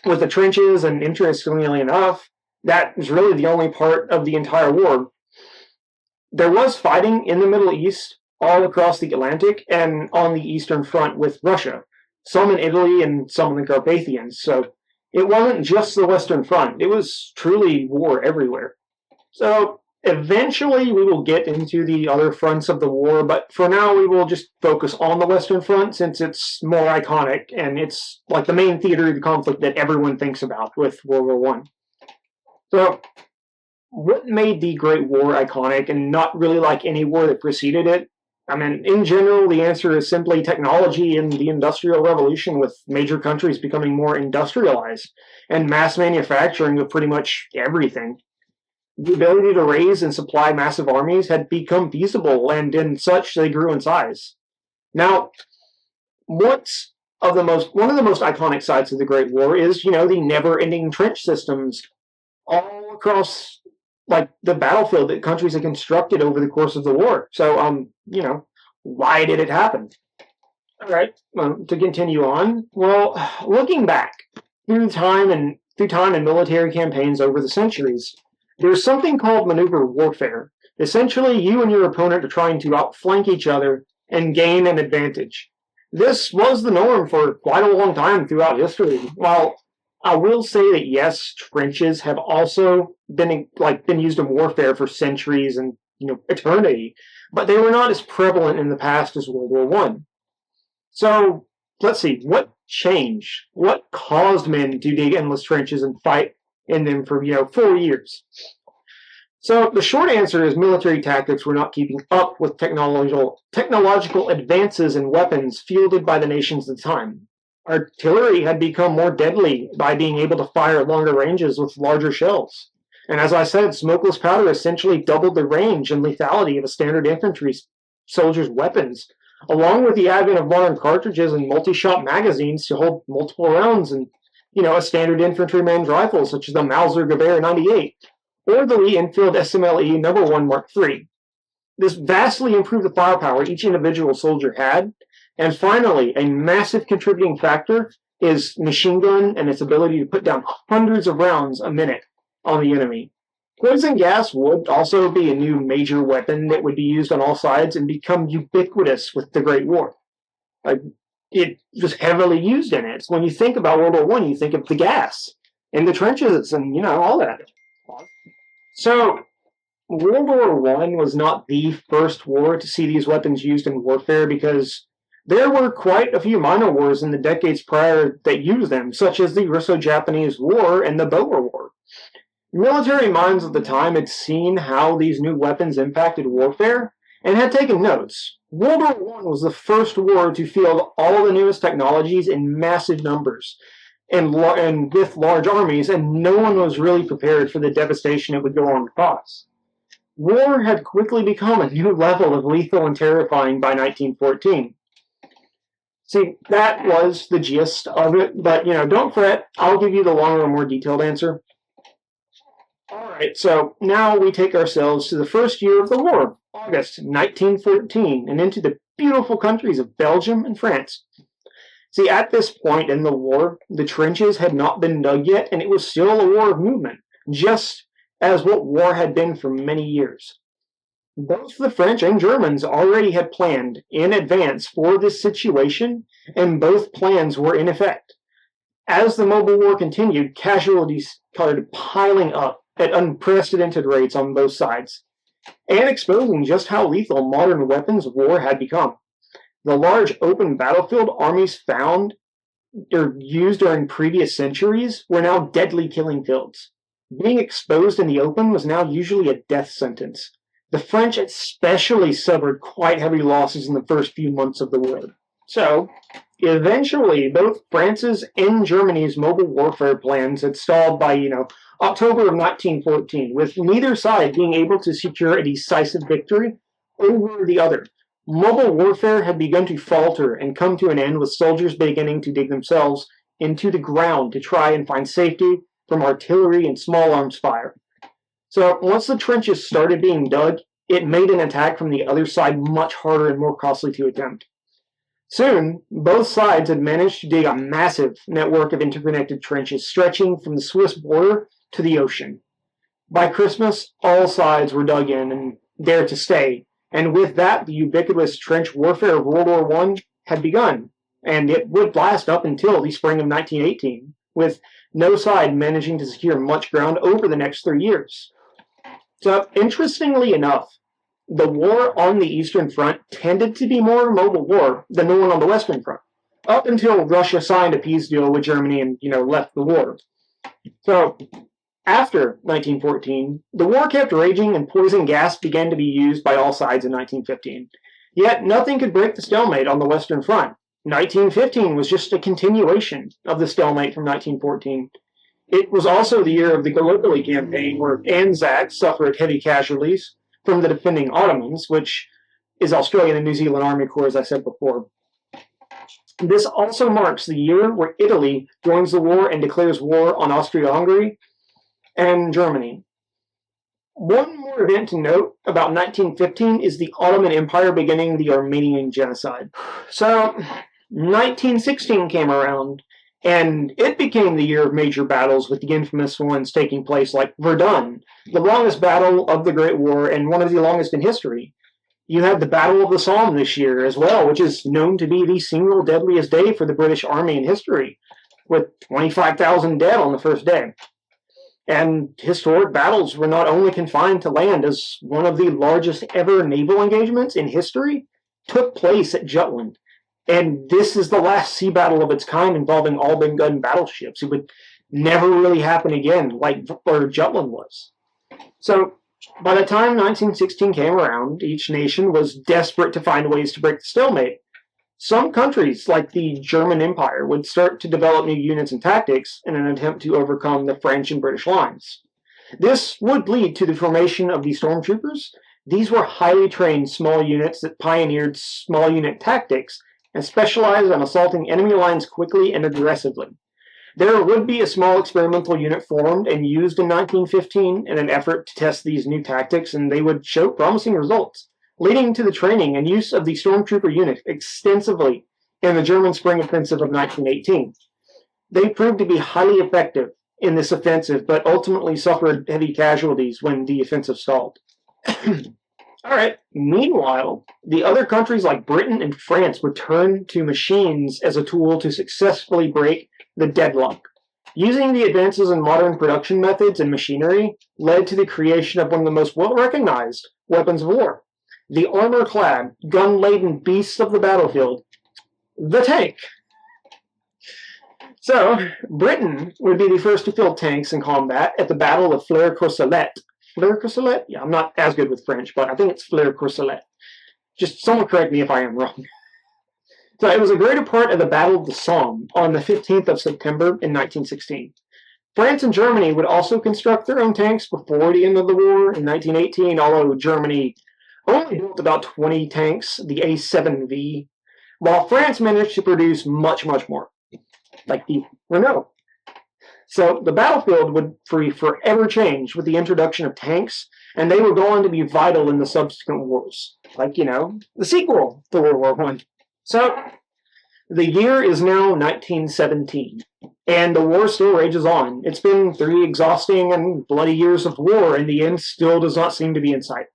with the trenches, and interestingly enough, that is really the only part of the entire war. There was fighting in the Middle East, all across the Atlantic, and on the Eastern Front with Russia, some in Italy and some in the Carpathians. So It wasn't just the Western Front. It was truly war everywhere. So eventually we will get into the other fronts of the war, but for now we will just focus on the Western Front since it's more iconic and it's like the main theater of the conflict that everyone thinks about with World War One. So what made the Great War iconic and not really like any war that preceded it? I mean, in general, the answer is simply technology and the Industrial Revolution, with major countries becoming more industrialized and mass manufacturing of pretty much everything. The ability to raise and supply massive armies had become feasible, and in such they grew in size. Now, one of the most iconic sites of the Great War is, the never-ending trench systems all across like the battlefield that countries had constructed over the course of the war. So, why did it happen? All right, to continue on. Well, looking back through time and military campaigns over the centuries, there's something called maneuver warfare. Essentially, you and your opponent are trying to outflank each other and gain an advantage. This was the norm for quite a long time throughout history. While I will say that yes, trenches have also been used in warfare for centuries and eternity, but they were not as prevalent in the past as World War One. So let's see, what changed? What caused men to dig endless trenches and fight in them for 4 years? So the short answer is military tactics were not keeping up with technological advances in weapons fielded by the nations at the time. Artillery had become more deadly by being able to fire at longer ranges with larger shells. And as I said, smokeless powder essentially doubled the range and lethality of a standard infantry soldier's weapons, along with the advent of modern cartridges and multi-shot magazines to hold multiple rounds and, a standard infantryman's rifle such as the Mauser Gewehr 98 or the Lee-Enfield SMLE No. 1 Mark III. This vastly improved the firepower each individual soldier had. And finally, a massive contributing factor is machine gun and its ability to put down hundreds of rounds a minute on the enemy. Poison gas would also be a new major weapon that would be used on all sides and become ubiquitous with the Great War. It was heavily used in it. When you think about World War I, you think of the gas in the trenches and, all that. So, World War I was not the first war to see these weapons used in warfare because there were quite a few minor wars in the decades prior that used them, such as the Russo-Japanese War and the Boer War. Military minds of the time had seen how these new weapons impacted warfare and had taken notes. World War I was the first war to field all the newest technologies in massive numbers and with large armies, and no one was really prepared for the devastation it would go on to cause. War had quickly become a new level of lethal and terrifying by 1914. See, that was the gist of it, but, don't fret. I'll give you the longer and more detailed answer. All right, so now we take ourselves to the first year of the war, August 1914, and into the beautiful countries of Belgium and France. See, at this point in the war, the trenches had not been dug yet, and it was still a war of movement, just as what war had been for many years. Both the French and Germans already had planned in advance for this situation, and both plans were in effect. As the mobile war continued, casualties started piling up at unprecedented rates on both sides, and exposing just how lethal modern weapons of war had become. The large open battlefield armies found or used during previous centuries were now deadly killing fields. Being exposed in the open was now usually a death sentence. The French especially suffered quite heavy losses in the first few months of the war. So, eventually, both France's and Germany's mobile warfare plans had stalled by, October of 1914, with neither side being able to secure a decisive victory over the other. Mobile warfare had begun to falter and come to an end, with soldiers beginning to dig themselves into the ground to try and find safety from artillery and small arms fire. So once the trenches started being dug, it made an attack from the other side much harder and more costly to attempt. Soon, both sides had managed to dig a massive network of interconnected trenches stretching from the Swiss border to the ocean. By Christmas, all sides were dug in and there to stay, and with that, the ubiquitous trench warfare of World War I had begun, and it would last up until the spring of 1918, with no side managing to secure much ground over the next 3 years. So, interestingly enough, the war on the Eastern Front tended to be more of a mobile war than the one on the Western Front, up until Russia signed a peace deal with Germany and, left the war. So, after 1914, the war kept raging and poison gas began to be used by all sides in 1915. Yet nothing could break the stalemate on the Western Front. 1915 was just a continuation of the stalemate from 1914. It was also the year of the Gallipoli campaign, where Anzac suffered heavy casualties from the defending Ottomans, which is Australian and New Zealand Army Corps, as I said before. This also marks the year where Italy joins the war and declares war on Austria-Hungary and Germany. One more event to note about 1915 is the Ottoman Empire beginning the Armenian genocide. So, 1916 came around, and it became the year of major battles, with the infamous ones taking place like Verdun, the longest battle of the Great War and one of the longest in history. You had the Battle of the Somme this year as well, which is known to be the single deadliest day for the British Army in history, with 25,000 dead on the first day. And historic battles were not only confined to land, as one of the largest ever naval engagements in history took place at Jutland. And this is the last sea battle of its kind involving all big gun battleships. It would never really happen again, like where Jutland was. So, by the time 1916 came around, each nation was desperate to find ways to break the stalemate. Some countries, like the German Empire, would start to develop new units and tactics in an attempt to overcome the French and British lines. This would lead to the formation of the stormtroopers. These were highly trained small units that pioneered small unit tactics and specialized on assaulting enemy lines quickly and aggressively. There would be a small experimental unit formed and used in 1915 in an effort to test these new tactics, and they would show promising results, leading to the training and use of the stormtrooper unit extensively in the German Spring Offensive of 1918. They proved to be highly effective in this offensive, but ultimately suffered heavy casualties when the offensive stalled. Alright, meanwhile, the other countries like Britain and France would turn to machines as a tool to successfully break the deadlock. Using the advances in modern production methods and machinery led to the creation of one of the most well-recognized weapons of war, the armor-clad, gun-laden beasts of the battlefield, the tank. So, Britain would be the first to field tanks in combat at the Battle of Flers-Courcelette. Flers-Courcelette? Yeah, I'm not as good with French, but I think it's Flers-Courcelette. Just someone correct me if I am wrong. So it was a greater part of the Battle of the Somme on the 15th of September in 1916. France and Germany would also construct their own tanks before the end of the war in 1918, although Germany only built about 20 tanks, the A7V, while France managed to produce much, much more, like the Renault. So the battlefield would forever change with the introduction of tanks, and they were going to be vital in the subsequent wars, like, the sequel to World War I. So, the year is now 1917, and the war still rages on. It's been 3 exhausting and bloody years of war, and the end still does not seem to be in sight.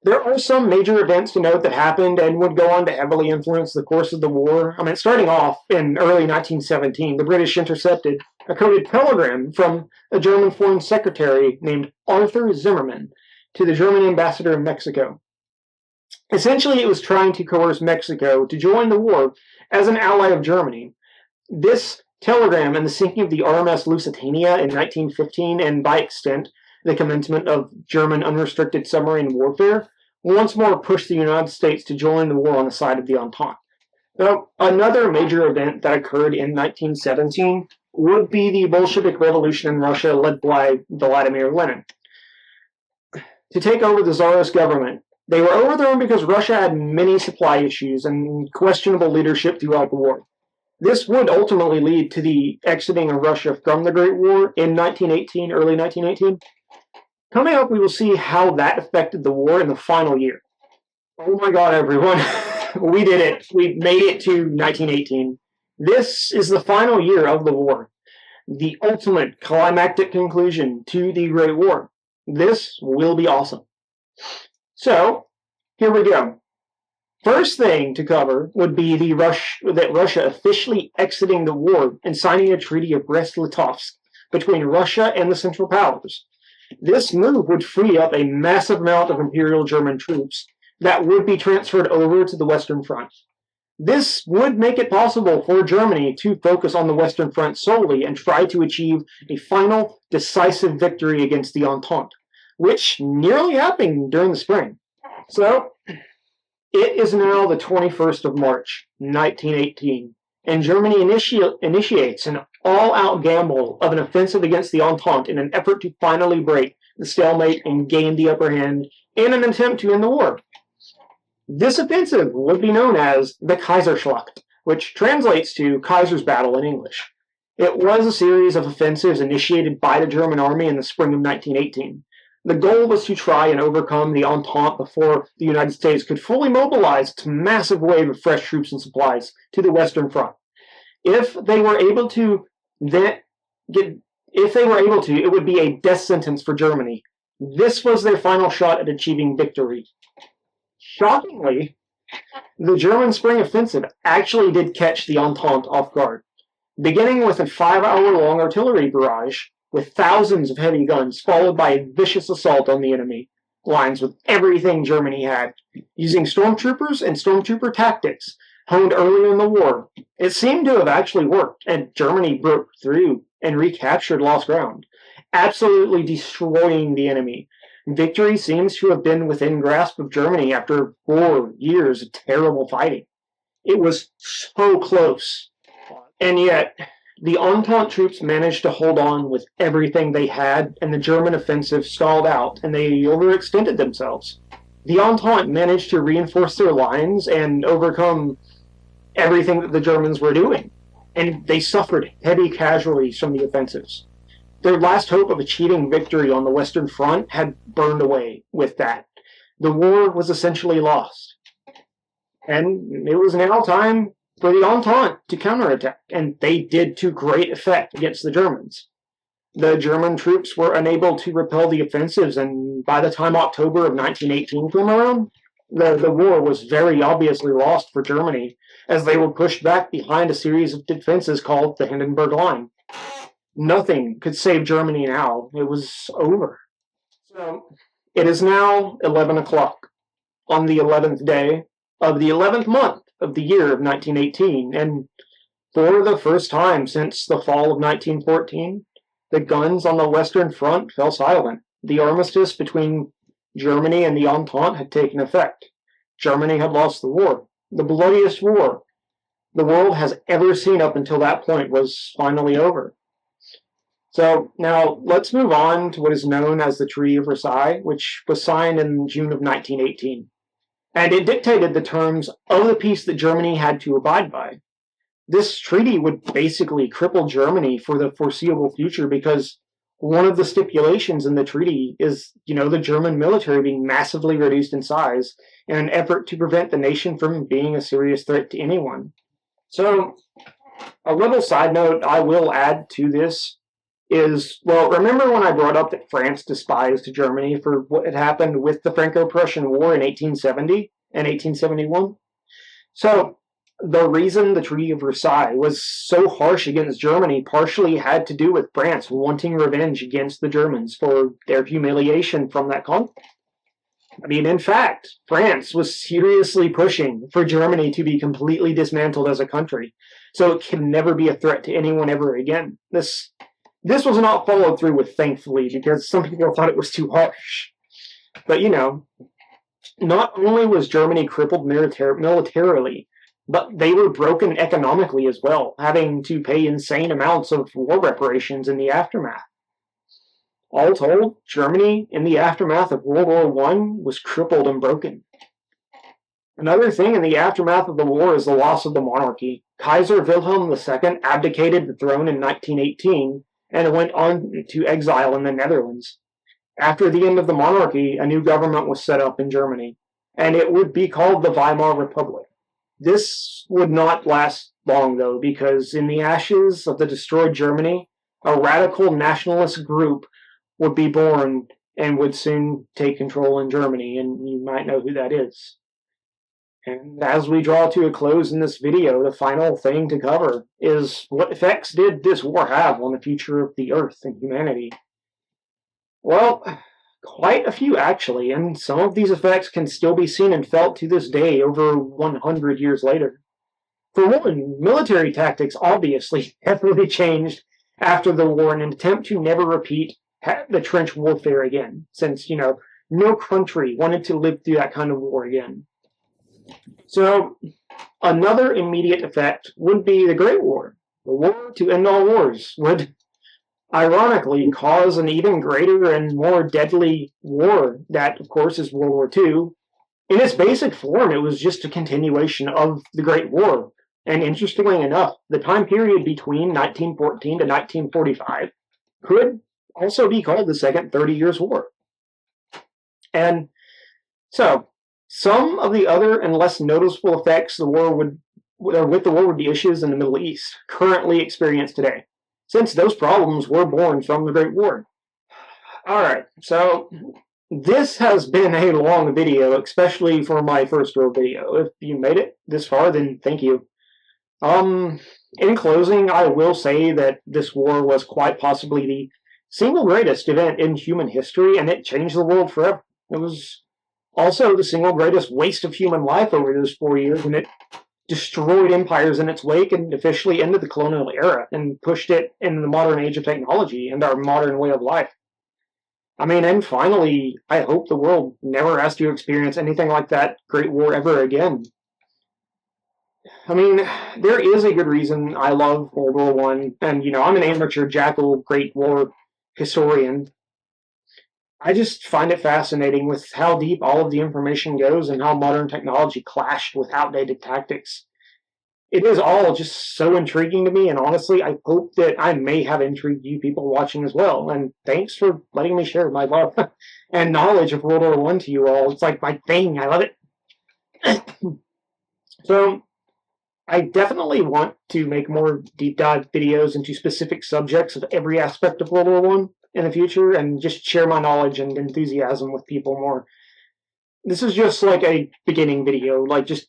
There are some major events to note that happened and would go on to heavily influence the course of the war. Starting off in early 1917, the British intercepted a coded telegram from a German foreign secretary named Arthur Zimmermann to the German ambassador in Mexico. Essentially, it was trying to coerce Mexico to join the war as an ally of Germany. This telegram and the sinking of the RMS Lusitania in 1915, and by extent, the commencement of German unrestricted submarine warfare, once more pushed the United States to join the war on the side of the Entente. Now, another major event that occurred in 1917 would be the Bolshevik Revolution in Russia led by Vladimir Lenin. To take over the Tsarist government, they were overthrown because Russia had many supply issues and questionable leadership throughout the war. This would ultimately lead to the exiting of Russia from the Great War in early 1918. Coming up, we will see how that affected the war in the final year. Oh my god, everyone. We did it. We made it to 1918. This is the final year of the war. The ultimate climactic conclusion to the Great War. This will be awesome. So, here we go. First thing to cover would be that Russia officially exiting the war and signing a treaty of Brest-Litovsk between Russia and the Central Powers. This move would free up a massive amount of Imperial German troops that would be transferred over to the Western Front. This would make it possible for Germany to focus on the Western Front solely and try to achieve a final decisive victory against the Entente, which nearly happened during the spring. So, it is now the 21st of March, 1918, and Germany initiates an all-out gamble of an offensive against the Entente in an effort to finally break the stalemate and gain the upper hand in an attempt to end the war. This offensive would be known as the Kaiserschlacht, which translates to Kaiser's Battle in English. It was a series of offensives initiated by the German army in the spring of 1918. The goal was to try and overcome the Entente before the United States could fully mobilize its massive wave of fresh troops and supplies to the Western Front. If they were able to, it would be a death sentence for Germany. This was their final shot at achieving victory. Shockingly, the German spring offensive actually did catch the Entente off guard. Beginning with a 5-hour-long artillery barrage with thousands of heavy guns, followed by a vicious assault on the enemy lines with everything Germany had, using stormtroopers and stormtrooper tactics honed earlier in the war. It seemed to have actually worked, and Germany broke through and recaptured lost ground, absolutely destroying the enemy. Victory seems to have been within grasp of Germany after 4 years of terrible fighting. It was so close. And yet, the Entente troops managed to hold on with everything they had, and the German offensive stalled out, and they overextended themselves. The Entente managed to reinforce their lines and overcome everything that the Germans were doing, and they suffered heavy casualties from the offensives. Their last hope of achieving victory on the Western Front had burned away with that. The war was essentially lost. And it was now time for the Entente to counterattack, and they did to great effect against the Germans. The German troops were unable to repel the offensives, and by the time October of 1918 came around, the war was very obviously lost for Germany, as they were pushed back behind a series of defenses called the Hindenburg Line. Nothing could save Germany now. It was over. So, it is now 11 o'clock on the 11th day of the 11th month of the year of 1918, and for the first time since the fall of 1914, the guns on the Western Front fell silent. The armistice between Germany and the Entente had taken effect. Germany had lost the war. The bloodiest war the world has ever seen up until that point was finally over. So now let's move on to what is known as the Treaty of Versailles, which was signed in June of 1918. And it dictated the terms of the peace that Germany had to abide by. This treaty would basically cripple Germany for the foreseeable future because one of the stipulations in the treaty is, the German military being massively reduced in size in an effort to prevent the nation from being a serious threat to anyone. So, a little side note I will add to this is, remember when I brought up that France despised Germany for what had happened with the Franco-Prussian War in 1870 and 1871? So, the reason the Treaty of Versailles was so harsh against Germany partially had to do with France wanting revenge against the Germans for their humiliation from that conflict. In fact, France was seriously pushing for Germany to be completely dismantled as a country, so it can never be a threat to anyone ever again. This was not followed through with, thankfully, because some people thought it was too harsh. But, not only was Germany crippled militarily, but they were broken economically as well, having to pay insane amounts of war reparations in the aftermath. All told, Germany, in the aftermath of World War I, was crippled and broken. Another thing in the aftermath of the war is the loss of the monarchy. Kaiser Wilhelm II abdicated the throne in 1918 and went on to exile in the Netherlands. After the end of the monarchy, a new government was set up in Germany, and it would be called the Weimar Republic. This would not last long, though, because in the ashes of the destroyed Germany, a radical nationalist group would be born and would soon take control in Germany, and you might know who that is. And as we draw to a close in this video, the final thing to cover is what effects did this war have on the future of the Earth and humanity? Well, quite a few actually, and some of these effects can still be seen and felt to this day over 100 years later. For one, military tactics obviously heavily changed after the war in an attempt to never repeat the trench warfare again, since, no country wanted to live through that kind of war again. So, another immediate effect would be the Great War. The war to end all wars would, ironically, cause an even greater and more deadly war. That, of course, is World War II. In its basic form, it was just a continuation of the Great War. And interestingly enough, the time period between 1914 to 1945 could also be called the Second 30 Years' War. And so, some of the other and less noticeable effects with the war would be issues in the Middle East, currently experienced today, since those problems were born from the Great War. Alright, so this has been a long video, especially for my first real video. If you made it this far, then thank you. In closing, I will say that this war was quite possibly the single greatest event in human history, and it changed the world forever. It was also the single greatest waste of human life over those 4 years, and it destroyed empires in its wake and officially ended the colonial era and pushed it into the modern age of technology and our modern way of life. And finally, I hope the world never has to experience anything like that Great War ever again. There is a good reason I love World War I, and, I'm an amateur Jackal Great War historian. I just find it fascinating with how deep all of the information goes and how modern technology clashed with outdated tactics. It is all just so intriguing to me, and honestly, I hope that I may have intrigued you people watching as well. And thanks for letting me share my love and knowledge of World War I to you all. It's like my thing. I love it. So, I definitely want to make more deep dive videos into specific subjects of every aspect of World War I in the future, and just share my knowledge and enthusiasm with people more. This is just like a beginning video, like just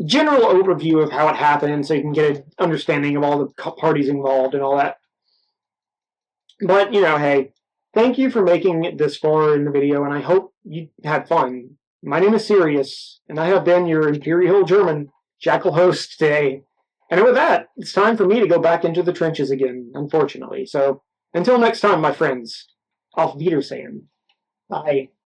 general overview of how it happened, so you can get an understanding of all the parties involved and all that. But, hey, thank you for making it this far in the video, and I hope you had fun. My name is Sirius, and I have been your Imperial German Jackal host today. And with that, it's time for me to go back into the trenches again, unfortunately. So, until next time, my friends, auf Wiedersehen. Bye.